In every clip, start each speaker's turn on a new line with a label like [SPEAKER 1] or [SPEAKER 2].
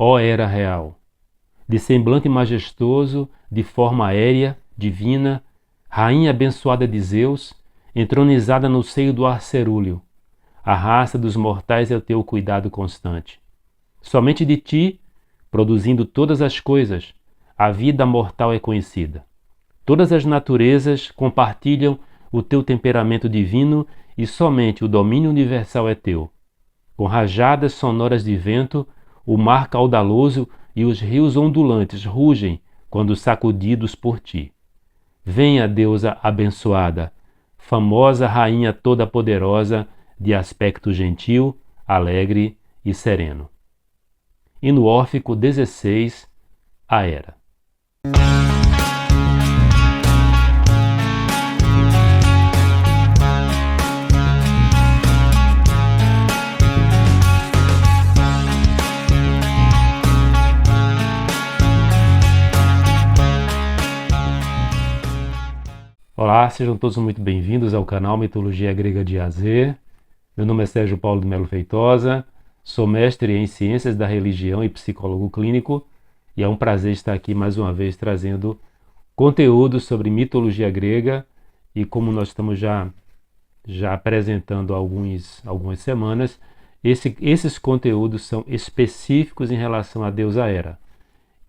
[SPEAKER 1] ó Hera real, de semblante majestoso, de forma aérea, divina, rainha abençoada de Zeus, entronizada no seio do ar cerúleo. A raça dos mortais é o teu cuidado constante. Somente de ti, produzindo todas as coisas, a vida mortal é conhecida. Todas as naturezas compartilham o teu temperamento divino e somente o domínio universal é teu. Com rajadas sonoras de vento, o mar caudaloso e os rios ondulantes rugem quando sacudidos por ti. Venha, deusa abençoada, famosa rainha toda poderosa, de aspecto gentil, alegre e sereno. Hino órfico 16, a Hera. Olá, sejam todos muito bem-vindos ao canal Mitologia Grega de A a Z. Meu nome é Sérgio Paulo de Melo Feitosa, sou mestre em Ciências da Religião e psicólogo clínico, e é um prazer estar aqui mais uma vez trazendo conteúdo sobre mitologia grega, e como nós estamos já apresentando há algumas semanas, esses conteúdos são específicos em relação à deusa Hera.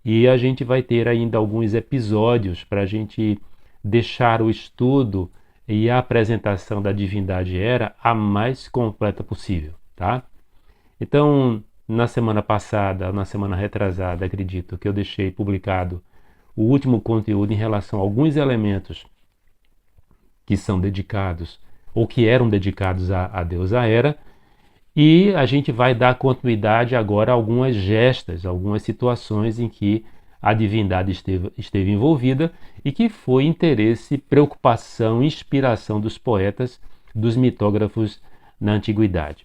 [SPEAKER 1] E a gente vai ter ainda alguns episódios para a gente deixar o estudo e a apresentação da divindade Hera a mais completa possível, tá? Então, na semana passada, na semana retrasada, acredito que eu deixei publicado o último conteúdo em relação a alguns elementos que são dedicados ou que eram dedicados à deusa Hera, e a gente vai dar continuidade agora a algumas gestas, algumas situações em que a divindade esteve envolvida e que foi interesse, preocupação, inspiração dos poetas, dos mitógrafos na antiguidade.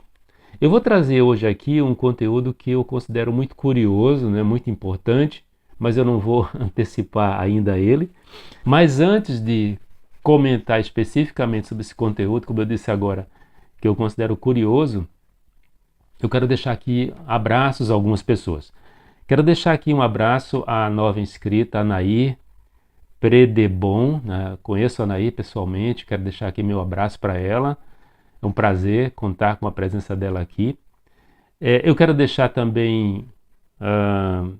[SPEAKER 1] Eu vou trazer hoje aqui um conteúdo que eu considero muito curioso, né, muito importante, mas eu não vou antecipar ainda ele. Mas antes de comentar especificamente sobre esse conteúdo, como eu disse agora, que eu considero curioso, eu quero deixar aqui abraços a algumas pessoas. Quero deixar aqui um abraço à nova inscrita, Anaí Predebon, né? Conheço a Anaí pessoalmente, quero deixar aqui meu abraço para ela. É um prazer contar com a presença dela aqui. Eu quero deixar também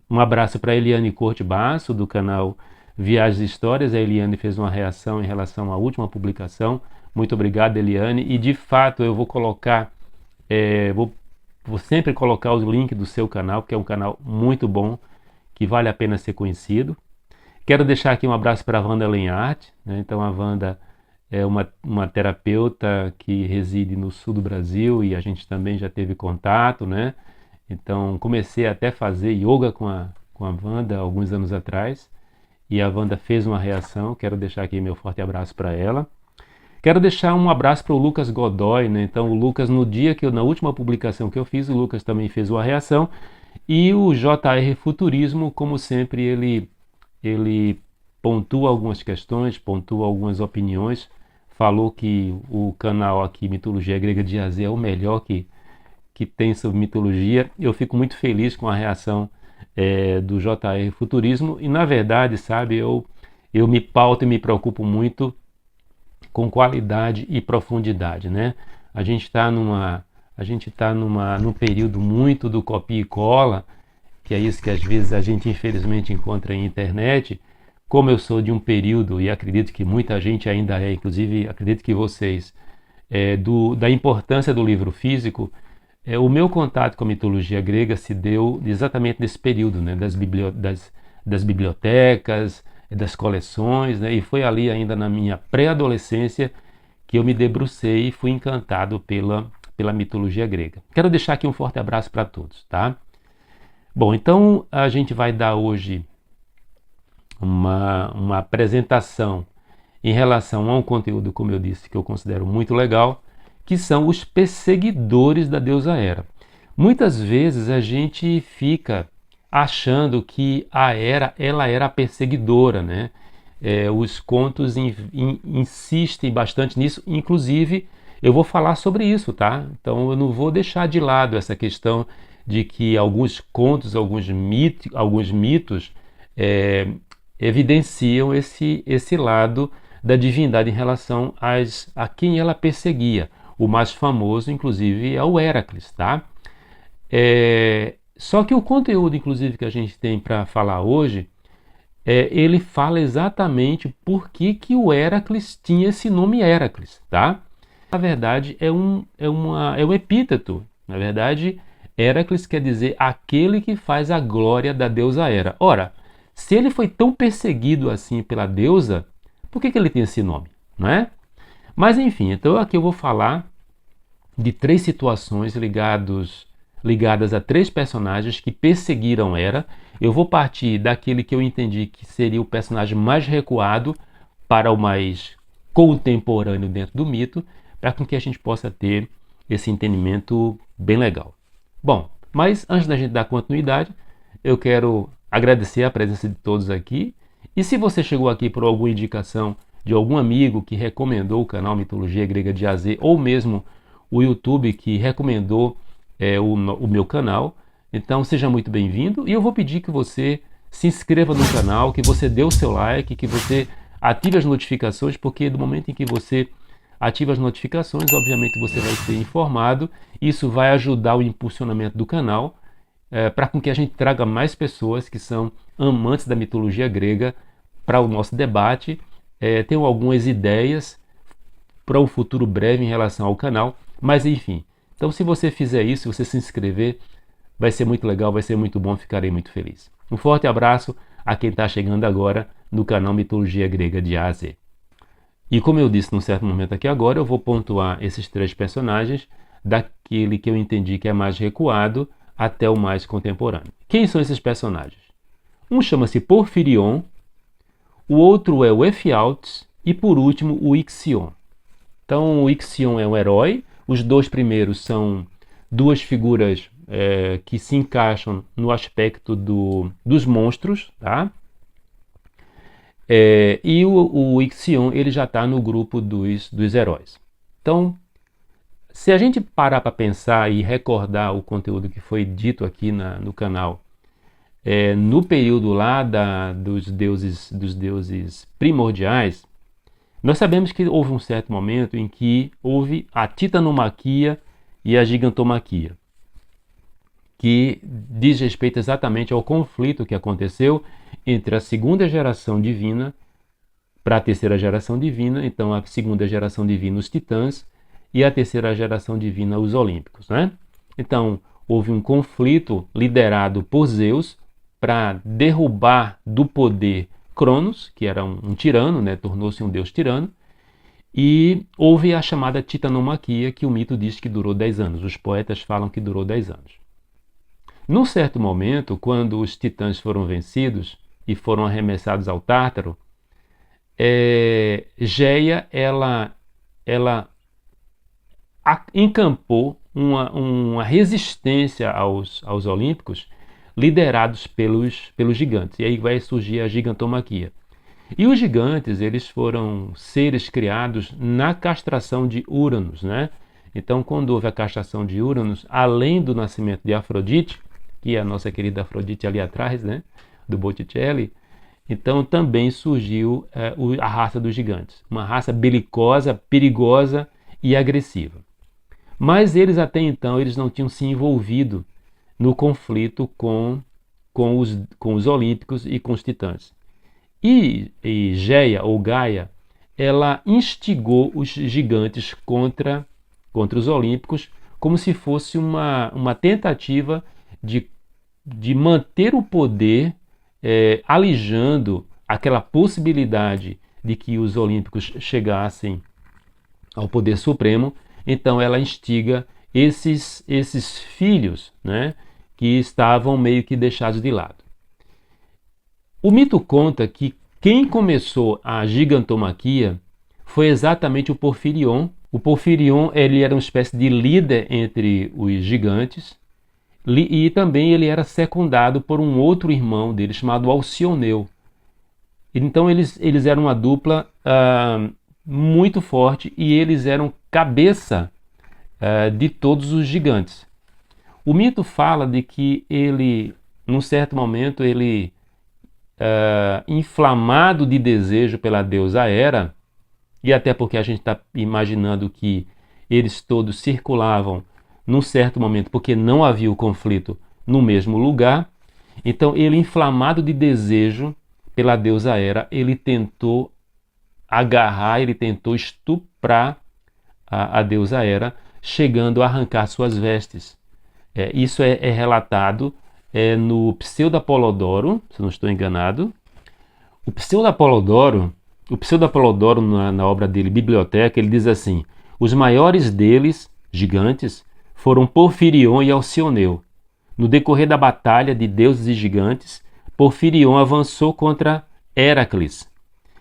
[SPEAKER 1] um abraço para Eliane Corte Basso, do canal Viagens e Histórias. A Eliane fez uma reação em relação à última publicação. Muito obrigado, Eliane. E de fato eu vou colocar, vou sempre colocar o link do seu canal, que é um canal muito bom, que vale a pena ser conhecido. Quero deixar aqui um abraço para a Wanda Lenhart, né? Então a Wanda é uma terapeuta que reside no sul do Brasil e a gente também já teve contato, né? Então comecei até a fazer yoga com a Wanda alguns anos atrás, e a Wanda fez uma reação. Quero deixar aqui meu forte abraço para ela. Quero deixar um abraço para o Lucas Godoy, né? Então o Lucas, na última publicação que eu fiz, o Lucas também fez uma reação, e o JR Futurismo, como sempre, ele pontua algumas questões, pontua algumas opiniões, falou que o canal aqui Mitologia Grega de A a Z é o melhor que tem sobre mitologia. Eu fico muito feliz com a reação do JR Futurismo, e na verdade, sabe, eu me pauto e me preocupo muito com qualidade e profundidade, né? A gente está num período muito do copia e cola, que é isso que às vezes a gente infelizmente encontra em internet. Como eu sou de um período, e acredito que muita gente ainda inclusive acredito que vocês, da importância do livro físico, o meu contato com a mitologia grega se deu exatamente nesse período, né? Das bibliotecas, das coleções, né? E foi ali ainda na minha pré-adolescência que eu me debrucei e fui encantado pela mitologia grega. Quero deixar aqui um forte abraço para todos, tá? Bom, então a gente vai dar hoje uma apresentação em relação a um conteúdo, como eu disse, que eu considero muito legal, que são os perseguidores da deusa Hera. Muitas vezes a gente fica achando que a Hera, ela era a perseguidora, né? Os contos insistem bastante nisso, inclusive eu vou falar sobre isso, tá? Então eu não vou deixar de lado essa questão de que alguns contos, alguns mitos evidenciam esse lado da divindade em relação a quem ela perseguia. O mais famoso, inclusive, é o Héracles, tá? Só que o conteúdo, inclusive, que a gente tem para falar hoje, ele fala exatamente por que o Héracles tinha esse nome Héracles, tá? Na verdade, é um epíteto. Na verdade, Héracles quer dizer aquele que faz a glória da deusa Hera. Ora, se ele foi tão perseguido assim pela deusa, por que ele tem esse nome, não é? Mas enfim, então aqui eu vou falar de 3 situações ligadas a 3 personagens que perseguiram Hera. Eu vou partir daquele que eu entendi que seria o personagem mais recuado para o mais contemporâneo dentro do mito, para que a gente possa ter esse entendimento bem legal. Bom, mas antes da gente dar continuidade, eu quero agradecer a presença de todos aqui. E se você chegou aqui por alguma indicação de algum amigo que recomendou o canal Mitologia Grega de AZ, ou mesmo o YouTube que recomendou o meu canal, então seja muito bem-vindo. E eu vou pedir que você se inscreva no canal, que você dê o seu like, que você ative as notificações, porque do momento em que você ativa as notificações, obviamente você vai ser informado. Isso vai ajudar o impulsionamento do canal, para que a gente traga mais pessoas que são amantes da mitologia grega para o nosso debate. Tenho algumas ideias para o futuro breve em relação ao canal, mas enfim. Então, se você fizer isso, se você se inscrever, vai ser muito legal, vai ser muito bom, ficarei muito feliz. Um forte abraço a quem está chegando agora no canal Mitologia Grega de A a Z. E como eu disse num certo momento aqui agora, eu vou pontuar esses 3 personagens, daquele que eu entendi que é mais recuado até o mais contemporâneo. Quem são esses personagens? Um chama-se Porfirion, o outro é o Ephialtes e, por último, o Ixion. Então, o Ixion é um herói. Os 2 primeiros são 2 figuras que se encaixam no aspecto dos monstros, tá? E o Ixion, ele já está no grupo dos heróis. Então, se a gente parar para pensar e recordar o conteúdo que foi dito aqui no canal, no período lá dos deuses primordiais, nós sabemos que houve um certo momento em que houve a titanomaquia e a gigantomaquia, que diz respeito exatamente ao conflito que aconteceu entre a segunda geração divina para a terceira geração divina. Então, a segunda geração divina, os titãs, e a terceira geração divina, os olímpicos, né? Então, houve um conflito liderado por Zeus para derrubar do poder Cronos, que era um tirano, né? Tornou-se um deus tirano, e houve a chamada titanomaquia, que o mito diz que durou 10 anos. Os poetas falam que durou 10 anos. Num certo momento, quando os titãs foram vencidos e foram arremessados ao Tártaro, Géia, ela encampou uma resistência aos olímpicos, liderados pelos gigantes. E aí vai surgir a gigantomaquia. E os gigantes, eles foram seres criados na castração de Uranus, né? Então, quando houve a castração de Uranus, além do nascimento de Afrodite, que é a nossa querida Afrodite ali atrás, né? Do Botticelli, então também surgiu a raça dos gigantes. Uma raça belicosa, perigosa e agressiva. Mas eles até então eles não tinham se envolvido no conflito com os olímpicos e com os titãs. E Géia, ou Gaia, ela instigou os gigantes contra os olímpicos, como se fosse uma tentativa de manter o poder, alijando aquela possibilidade de que os olímpicos chegassem ao poder supremo. Então ela instiga esses filhos, né, que estavam meio que deixados de lado. O mito conta que quem começou a gigantomaquia foi exatamente o Porfirion. O Porfirion, ele era uma espécie de líder entre os gigantes, e também ele era secundado por um outro irmão dele chamado Alcioneu. Então eles eram uma dupla muito forte, e eles eram cabeça de todos os gigantes. O mito fala de que ele, num certo momento, ele, inflamado de desejo pela deusa Hera, e até porque a gente está imaginando que eles todos circulavam num certo momento, porque não havia o conflito no mesmo lugar. Então ele, inflamado de desejo pela deusa Hera, ele tentou agarrar, ele tentou estuprar a deusa Hera, chegando a arrancar suas vestes. Isso é relatado no Pseudo-Apolodoro, se não estou enganado. O Pseudo-Apolodoro na obra dele, Biblioteca, ele diz assim: os maiores deles, gigantes, foram Porfirion e Alcioneu. No decorrer da batalha de deuses e gigantes, Porfirion avançou contra Heracles,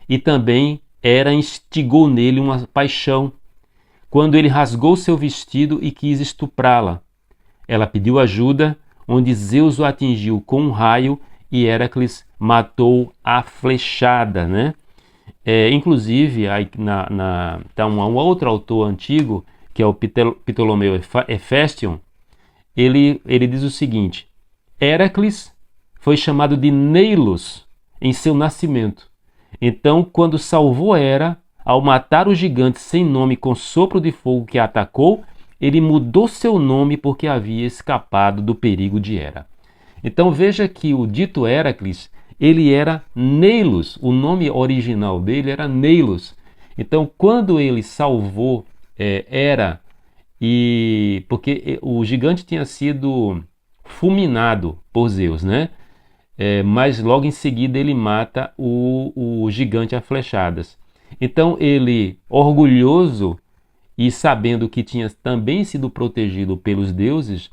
[SPEAKER 1] e também Hera instigou nele uma paixão, quando ele rasgou seu vestido e quis estuprá-la. Ela pediu ajuda, onde Zeus o atingiu com um raio e Heracles matou a flechada, né? Inclusive, tá um outro autor antigo, que é o Ptolomeu Hefestion, ele diz o seguinte: Heracles foi chamado de Neilos em seu nascimento. Então, quando salvou Hera, ao matar o gigante sem nome com sopro de fogo que a atacou, ele mudou seu nome porque havia escapado do perigo de Hera. Então veja que o dito Heracles, ele era Neilos, o nome original dele era Neilos. Então quando ele salvou Hera, porque o gigante tinha sido fulminado por Zeus, né? Mas logo em seguida ele mata o gigante a flechadas. Então ele, orgulhoso e sabendo que tinha também sido protegido pelos deuses,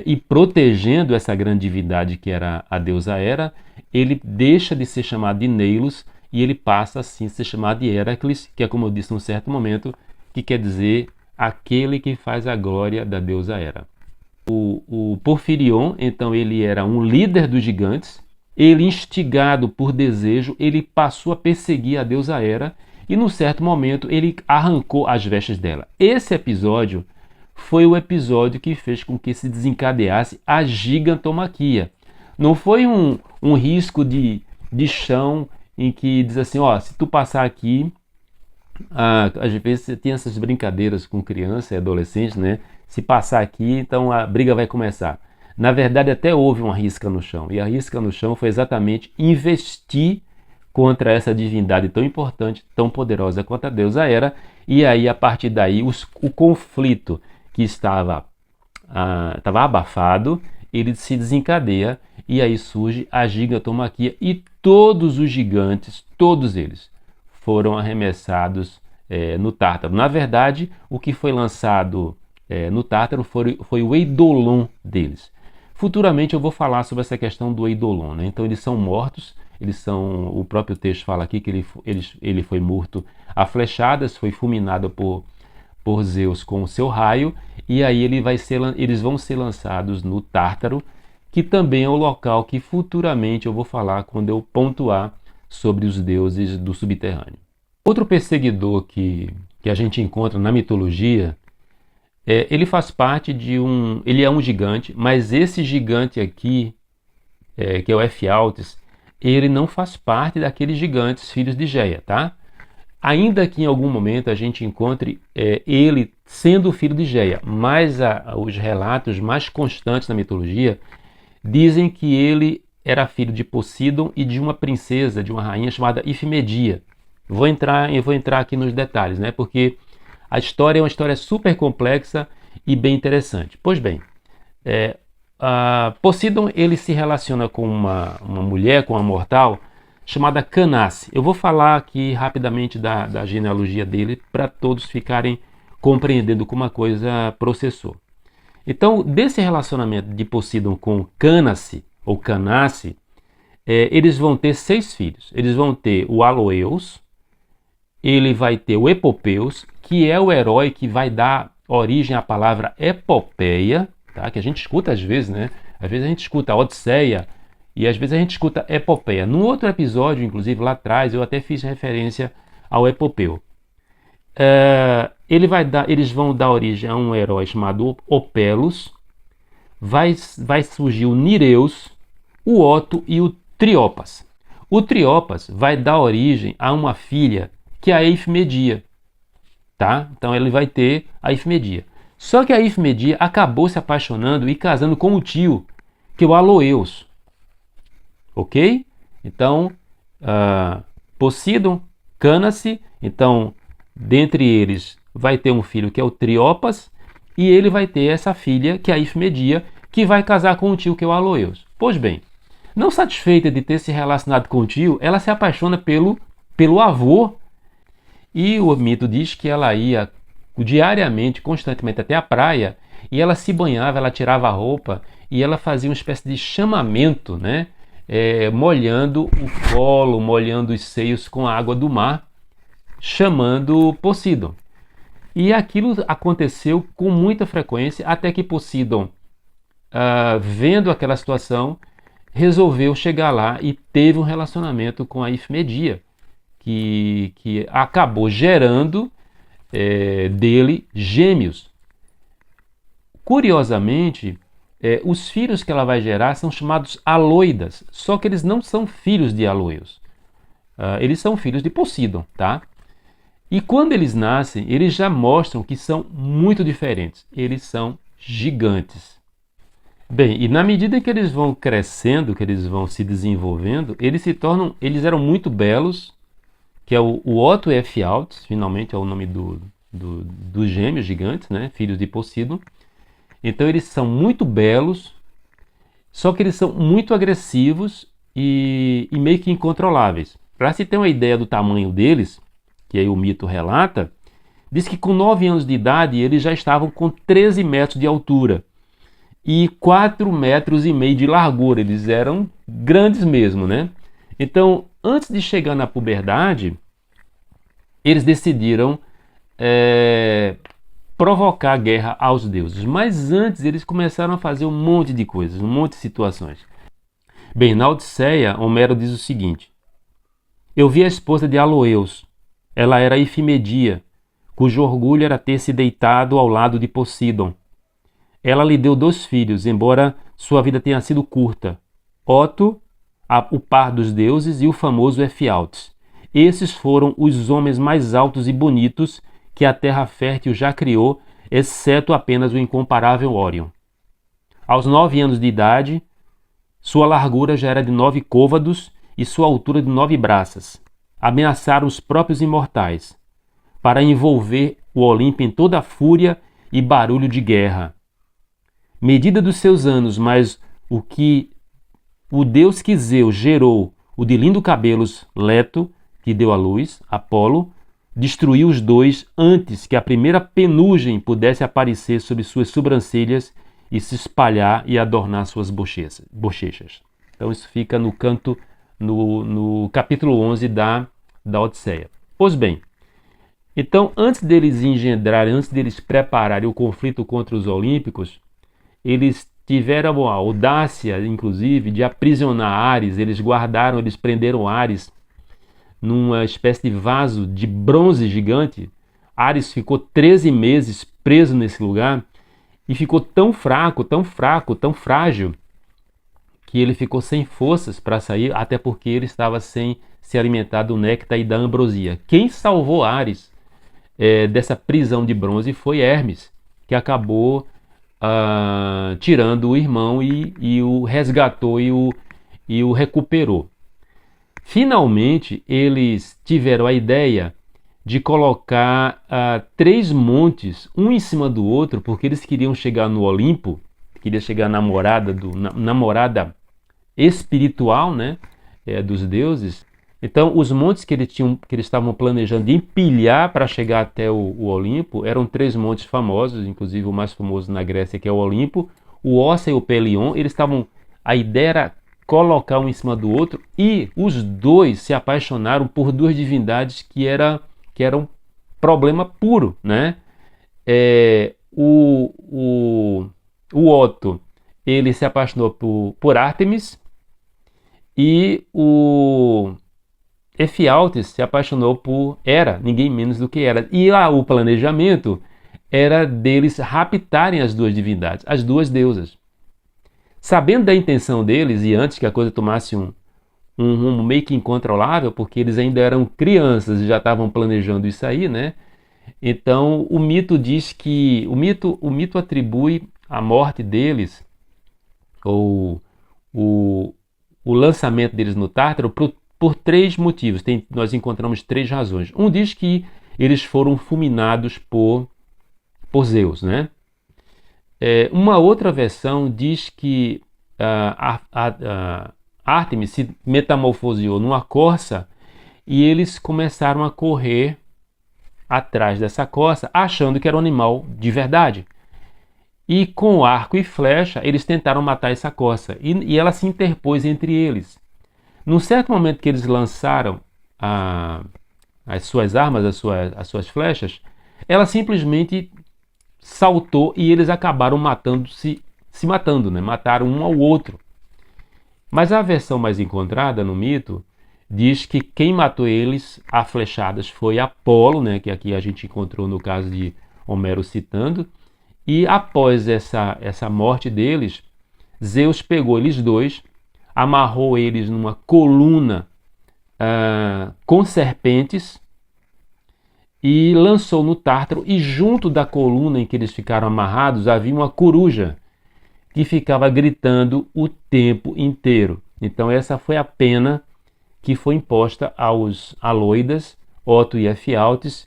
[SPEAKER 1] e protegendo essa grande divindade que era a deusa Hera, ele deixa de ser chamado de Neilos e ele passa assim a ser chamado de Heracles, que é, como eu disse num certo momento, que quer dizer aquele que faz a glória da deusa Hera. O Porfirion, então, ele era um líder dos gigantes. Ele, instigado por desejo, ele passou a perseguir a deusa Hera e, num certo momento, ele arrancou as vestes dela. Esse episódio foi o episódio que fez com que se desencadeasse a gigantomaquia. Não foi um risco de chão em que diz assim, ó, se tu passar aqui, às vezes você tem essas brincadeiras com criança e adolescente, né? Se passar aqui, então a briga vai começar. Na verdade, até houve uma risca no chão. E a risca no chão foi exatamente investir contra essa divindade tão importante, tão poderosa quanto a deusa Hera. E aí, a partir daí, o conflito que estava abafado, ele se desencadeia. E aí surge a gigantomaquia. E todos os gigantes, todos eles, foram arremessados no Tártaro. Na verdade, o que foi lançado no Tártaro foi o Eidolon deles. Futuramente eu vou falar sobre essa questão do Eidolon, né? Então eles são mortos, o próprio texto fala aqui que ele foi morto a flechadas, foi fulminado por Zeus com o seu raio, e aí eles vão ser lançados no Tártaro, que também é o local que futuramente eu vou falar quando eu pontuar sobre os deuses do subterrâneo. Outro perseguidor que a gente encontra na mitologia, ele faz parte ele é um gigante, mas esse gigante aqui, que é o Ephialtes, ele não faz parte daqueles gigantes filhos de Géia, tá? Ainda que em algum momento a gente encontre ele sendo filho de Géia, mas os relatos mais constantes na mitologia dizem que ele era filho de Poseidon e de uma princesa, de uma rainha chamada Ifmedia. Eu vou entrar aqui nos detalhes, né? Porque a história é uma história super complexa e bem interessante. Pois bem, Poseidon ele se relaciona com uma mulher, com uma mortal, chamada Canace. Eu vou falar aqui rapidamente da genealogia dele para todos ficarem compreendendo como a coisa processou. Então, desse relacionamento de Poseidon com Canace, ou Canace, eles vão ter 6 filhos. Eles vão ter o Aloeus, ele vai ter o Epopeus, que é o herói que vai dar origem à palavra epopeia, tá? Que a gente escuta às vezes, né? Às vezes a gente escuta a Odisseia e às vezes a gente escuta epopeia. Num outro episódio, inclusive lá atrás, eu até fiz referência ao Epopeu. Eles vão dar origem a um herói chamado Opelos, vai surgir o Nireus, o Oto e o Triopas. O Triopas vai dar origem a uma filha que é a Eifmedia, tá? Então ele vai ter a Eifmedia. Só que a Eifmedia acabou se apaixonando e casando com o tio, que é o Aloeus. Ok? Então, Poseidon cana-se, então, dentre eles, vai ter um filho que é o Triopas, e ele vai ter essa filha, que é a Eifmedia, que vai casar com o tio, que é o Aloeus. Pois bem, não satisfeita de ter se relacionado com o tio, ela se apaixona pelo avô, e o mito diz que ela ia diariamente, constantemente até a praia, e ela se banhava, ela tirava a roupa, e ela fazia uma espécie de chamamento, né? Molhando o colo, molhando os seios com a água do mar, chamando Poseidon. E aquilo aconteceu com muita frequência, até que Poseidon, vendo aquela situação, resolveu chegar lá e teve um relacionamento com a Eifmedia, que acabou gerando dele gêmeos. Curiosamente, os filhos que ela vai gerar são chamados Aloidas, só que eles não são filhos de Aloeus. Eles são filhos de Poseidon, tá? E quando eles nascem, eles já mostram que são muito diferentes. Eles são gigantes. Bem, e na medida que eles vão crescendo, que eles vão se desenvolvendo, eles eram muito belos, que é o Otto e Ephialtes, finalmente é o nome dos gêmeos gigantes, né? Filhos de Poseidon. Então eles são muito belos, só que eles são muito agressivos e meio que incontroláveis. Para se ter uma ideia do tamanho deles, que aí o mito relata, diz que com 9 anos de idade eles já estavam com 13 metros de altura e 4,5 metros de largura. Eles eram grandes mesmo, né? Então, antes de chegar na puberdade, eles decidiram provocar guerra aos deuses. Mas antes eles começaram a fazer um monte de coisas, um monte de situações. Bem, na Odisseia, Homero diz o seguinte: eu vi a esposa de Aloeus. Ela era Eifmedia, cujo orgulho era ter se deitado ao lado de Poseidon. Ela lhe deu 2 filhos, embora sua vida tenha sido curta: Oto, o par dos deuses, e o famoso Ephialtes. Esses foram os homens mais altos e bonitos que a terra fértil já criou, exceto apenas o incomparável Órion. Aos 9 anos de idade, sua largura já era de 9 côvados e sua altura de 9 braças. Ameaçaram os próprios imortais, para envolver o Olimpo em toda a fúria e barulho de guerra. Medida dos seus anos, mas o que o deus Quiseu gerou, o de lindo cabelos Leto, que deu à luz, Apolo, destruiu os dois antes que a primeira penugem pudesse aparecer sobre suas sobrancelhas e se espalhar e adornar suas bochechas. Então isso fica no capítulo 11 da Odisseia. Pois bem, então antes deles engendrarem, antes deles prepararem o conflito contra os olímpicos, eles tiveram a audácia, inclusive, de aprisionar Ares. Eles prenderam Ares numa espécie de vaso de bronze gigante. Ares ficou 13 meses preso nesse lugar e ficou tão fraco, tão frágil, que ele ficou sem forças para sair, até porque ele estava sem se alimentar do néctar e da ambrosia. Quem salvou Ares dessa prisão de bronze foi Hermes, que acabou tirando o irmão e o resgatou e o recuperou. Finalmente, eles tiveram a ideia de colocar 3 montes, um em cima do outro, porque eles queriam chegar no Olimpo, queria chegar na morada espiritual, né, dos deuses. Então, os montes que eles estavam planejando de empilhar para chegar até o Olimpo eram 3 montes famosos, inclusive o mais famoso na Grécia, que é o Olimpo, o Ossa e o Pelion. A ideia era colocar um em cima do outro, e os dois se apaixonaram por 2 divindades que eram problema puro, né? O Otto, ele se apaixonou por Ártemis, e o Ephialtes se apaixonou por Hera, ninguém menos do que Hera. E lá o planejamento era deles raptarem as 2 divindades, as 2 deusas. sabendo da intenção deles e antes que a coisa tomasse um rumo meio que incontrolável, porque eles ainda eram crianças e já estavam planejando isso aí, né? Então o mito diz que o mito atribui a morte deles ou o lançamento deles no Tártaro por três motivos. Nós encontramos três razões. Um diz que eles foram fulminados por Zeus, né? Uma outra versão diz que Ártemis se metamorfoseou numa corça e eles começaram a correr atrás dessa corça, achando que era um animal de verdade. E com arco e flecha, eles tentaram matar essa corça. E ela se interpôs entre eles. Num certo momento que eles lançaram as suas armas, as suas flechas, ela simplesmente saltou e eles acabaram se matando, né? Mataram um ao outro. Mas a versão mais encontrada no mito diz que quem matou eles a flechadas foi Apolo, né? Que aqui a gente encontrou no caso de Homero citando. E após essa morte deles, Zeus pegou eles dois, amarrou eles numa coluna com serpentes e lançou no Tártaro, e junto da coluna em que eles ficaram amarrados havia uma coruja que ficava gritando o tempo inteiro. Então essa foi a pena que foi imposta aos Aloidas, Oto e Efialtes,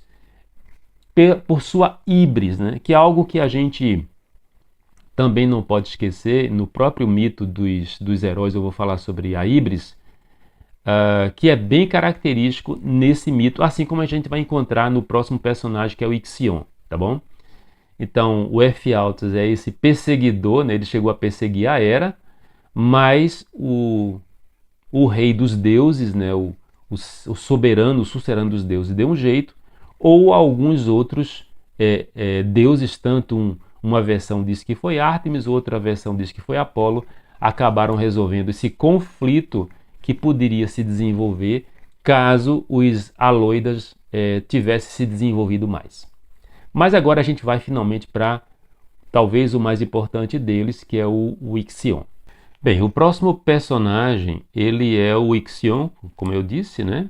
[SPEAKER 1] por sua híbris, né? Que é algo que a gente também não pode esquecer. No próprio mito dos heróis eu vou falar sobre a híbris, que é bem característico nesse mito, assim como a gente vai encontrar no próximo personagem, que é o Ixion, tá bom? Então, o Efialtes é esse perseguidor, né? Ele chegou a perseguir a Hera, mas o rei dos deuses, né? o soberano, o sucerano dos deuses, deu um jeito, ou alguns outros deuses, tanto uma versão diz que foi Ártemis, outra versão diz que foi Apolo, acabaram resolvendo esse conflito que poderia se desenvolver caso os Aloidas tivessem se desenvolvido mais. Mas agora a gente vai finalmente para talvez o mais importante deles, que é o Ixion. Bem, o próximo personagem, ele é o Ixion, como eu disse, né?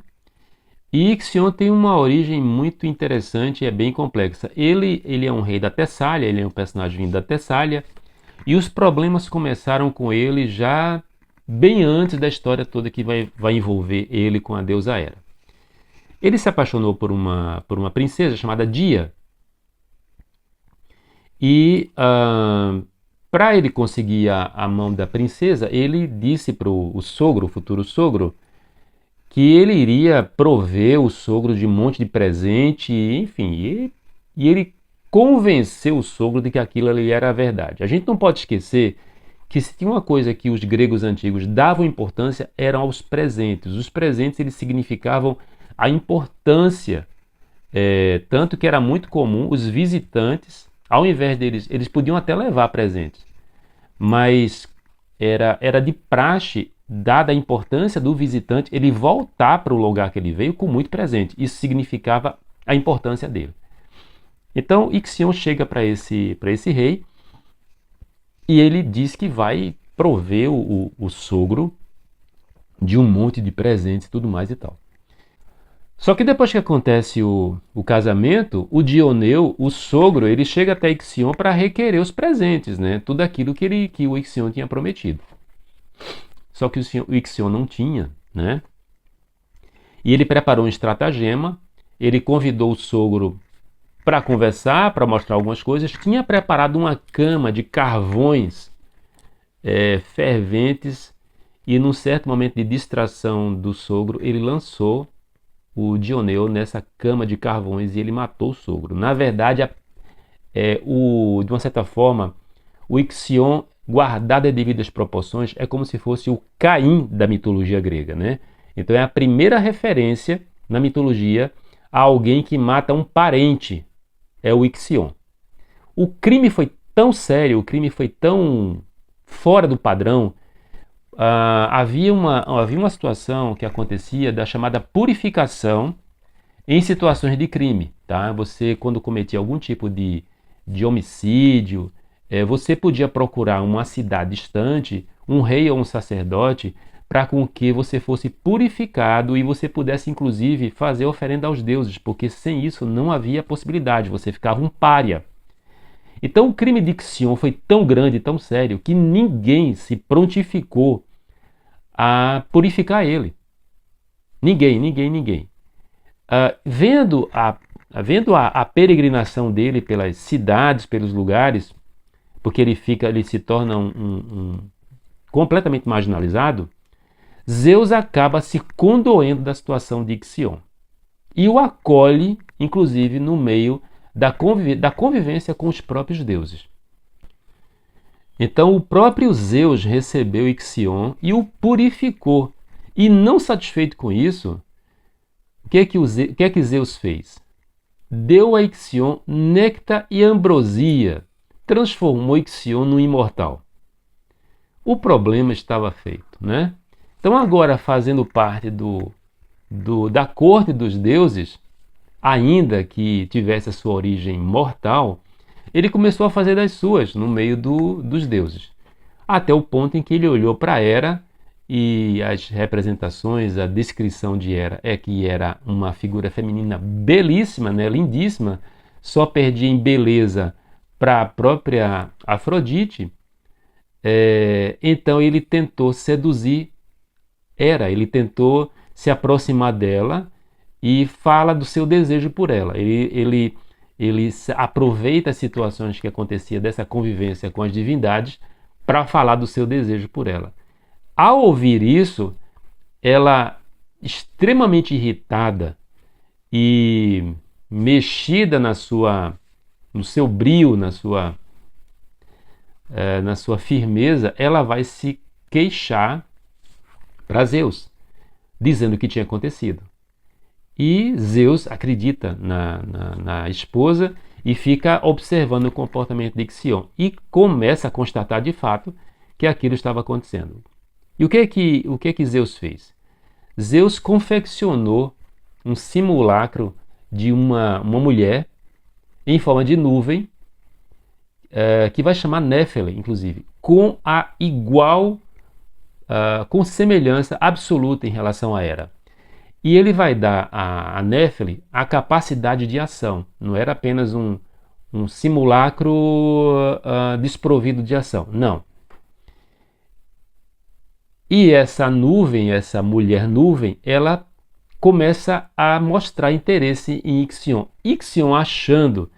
[SPEAKER 1] E Ixion tem uma origem muito interessante e é bem complexa. Ele é um rei da Tessália, ele é um personagem vindo da Tessália, e os problemas começaram com ele já bem antes da história toda que vai envolver ele com a deusa Hera. Ele se apaixonou por uma princesa chamada Dia, e para ele conseguir a mão da princesa, ele disse para o sogro, o futuro sogro, que ele iria prover o sogro de um monte de presente, enfim, e ele convenceu o sogro de que aquilo ali era a verdade. A gente não pode esquecer que se tinha uma coisa que os gregos antigos davam importância, eram aos presentes. Os presentes eles significavam a importância, tanto que era muito comum os visitantes, ao invés deles, eles podiam até levar presentes, mas era de praxe, dada a importância do visitante, ele voltar para o lugar que ele veio com muito presente. Isso significava a importância dele. Então Ixion chega para esse rei e ele diz que vai prover o sogro de um monte de presentes e tudo mais e tal. Só que depois que acontece o casamento, o Dioneu, o sogro, ele chega até Ixion para requerer os presentes, né? Tudo aquilo que o Ixion tinha prometido. Só que o Ixion não tinha, né? E ele preparou um estratagema, ele convidou o sogro para conversar, para mostrar algumas coisas, tinha preparado uma cama de carvões ferventes, e num certo momento de distração do sogro, ele lançou o Dioneu nessa cama de carvões e ele matou o sogro. Na verdade, de uma certa forma, o Ixion, guardado as devidas proporções, é como se fosse o Caim da mitologia grega, né? Então é a primeira referência na mitologia a alguém que mata um parente, é o Ixion. O crime foi tão sério, o crime foi tão fora do padrão, havia uma situação que acontecia da chamada purificação em situações de crime, tá? Você, quando cometia algum tipo de homicídio, você podia procurar uma cidade distante, um rei ou um sacerdote, para com que você fosse purificado e você pudesse, inclusive, fazer oferenda aos deuses, porque sem isso não havia possibilidade, você ficava um pária. Então o crime de Ixion foi tão grande, tão sério, que ninguém se prontificou a purificar ele. Ninguém. Vendo a peregrinação dele pelas cidades, pelos lugares, porque ele se torna completamente marginalizado, Zeus acaba se condoendo da situação de Ixion e o acolhe, inclusive, no meio da convivência com os próprios deuses. Então o próprio Zeus recebeu Ixion e o purificou. E não satisfeito com isso, o que é que Zeus fez? Deu a Ixion néctar e ambrosia, transformou Ixion no imortal. O problema estava feito, né? Então agora, fazendo parte da corte dos deuses, ainda que tivesse a sua origem mortal, ele começou a fazer das suas no meio dos deuses. Até o ponto em que ele olhou para Hera e as representações, a descrição de Hera é que era uma figura feminina belíssima, né? Lindíssima, só perdia em beleza para a própria Afrodite. Então ele tentou seduzir Hera, ele tentou se aproximar dela e fala do seu desejo por ela. Ele aproveita as situações que acontecia dessa convivência com as divindades para falar do seu desejo por ela. Ao ouvir isso, ela, extremamente irritada e mexida no seu brio, na sua firmeza, ela vai se queixar para Zeus, dizendo o que tinha acontecido. E Zeus acredita na esposa e fica observando o comportamento de Ixion e começa a constatar de fato que aquilo estava acontecendo. E o que é que Zeus fez? Zeus confeccionou um simulacro de uma mulher em forma de nuvem, que vai chamar Néfele, inclusive, com semelhança absoluta em relação a Hera. E ele vai dar a Néfele a capacidade de ação. Não era apenas um simulacro desprovido de ação. Não. E essa nuvem, essa mulher nuvem, ela começa a mostrar interesse em Ixion. Ixion, achando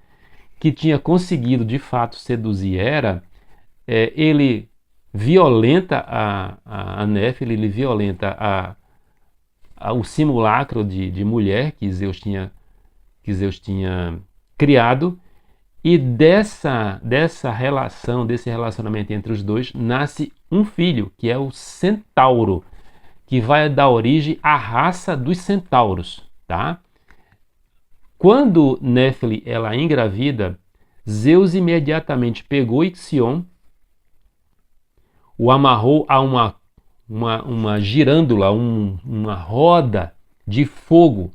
[SPEAKER 1] que tinha conseguido de fato seduzir Hera, ele violenta a Néfele, ele violenta o simulacro de mulher que Zeus tinha criado, e dessa relação, desse relacionamento entre os dois, nasce um filho, que é o Centauro, que vai dar origem à raça dos centauros, tá? Quando Néfele ela engravida, Zeus imediatamente pegou Ixion, o amarrou a uma girândola, uma roda de fogo,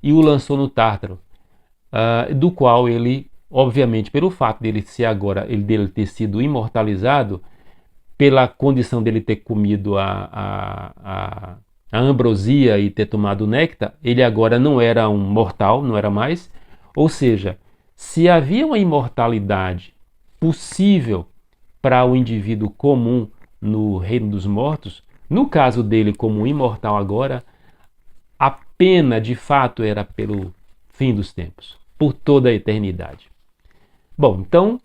[SPEAKER 1] e o lançou no Tártaro, do qual ele, obviamente, pelo fato dele ter sido imortalizado, pela condição dele ter comido a ambrosia e ter tomado o néctar, ele agora não era um mortal, não era mais. Ou seja, se havia uma imortalidade possível para o indivíduo comum no reino dos mortos, no caso dele como imortal agora, a pena de fato era pelo fim dos tempos, por toda a eternidade. Bom, então,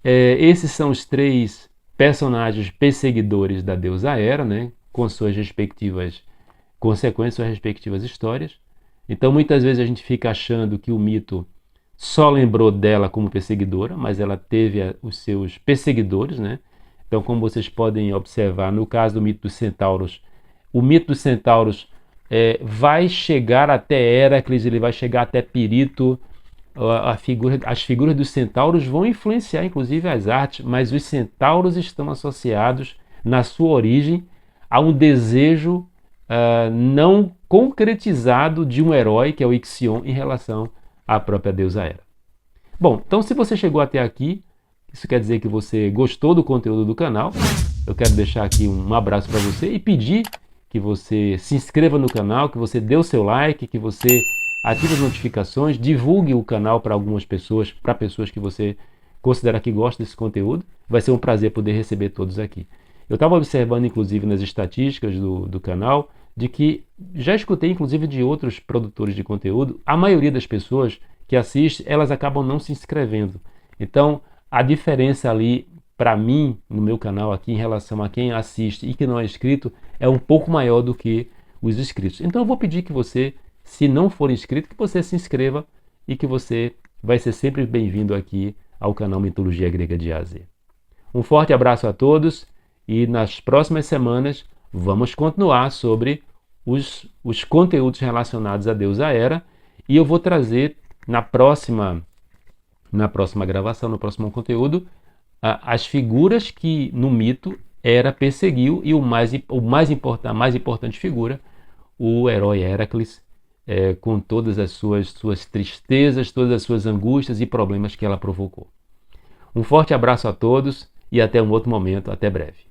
[SPEAKER 1] esses são os 3 personagens perseguidores da deusa Hera, né, com suas respectivas consequências, suas respectivas histórias. Então, muitas vezes a gente fica achando que o mito só lembrou dela como perseguidora, mas ela teve os seus perseguidores, né? Então, como vocês podem observar, no caso do mito dos centauros, o mito dos centauros vai chegar até Héracles, ele vai chegar até Pirito. As figuras dos centauros vão influenciar, inclusive, as artes, mas os centauros estão associados, na sua origem, a um desejo não concretizado de um herói, que é o Ixion, em relação à própria deusa Hera. Bom, então se você chegou até aqui, Isso quer dizer que você gostou do conteúdo do canal. Eu quero deixar aqui um abraço para você e pedir que você se inscreva no canal, que você dê o seu like, que você ative as notificações, divulgue o canal para algumas pessoas, para pessoas que você considera que gostam desse conteúdo. Vai ser um prazer poder receber todos aqui. Eu estava observando, inclusive, nas estatísticas do canal, de que já escutei, inclusive, de outros produtores de conteúdo, a maioria das pessoas que assiste, elas acabam não se inscrevendo. Então, a diferença ali, para mim, no meu canal aqui, em relação a quem assiste e que não é inscrito, é um pouco maior do que os inscritos. Então, eu vou pedir que você, se não for inscrito, que você se inscreva e que você vai ser sempre bem-vindo aqui ao canal Mitologia Grega de A a Z. Um forte abraço a todos e nas próximas semanas vamos continuar sobre os conteúdos relacionados a deusa Hera e eu vou trazer na próxima gravação, no próximo conteúdo, as figuras que no mito Hera perseguiu e a mais importante figura, o herói Héracles, com todas as suas tristezas, todas as suas angústias e problemas que ela provocou. Um forte abraço a todos e até um outro momento, até breve.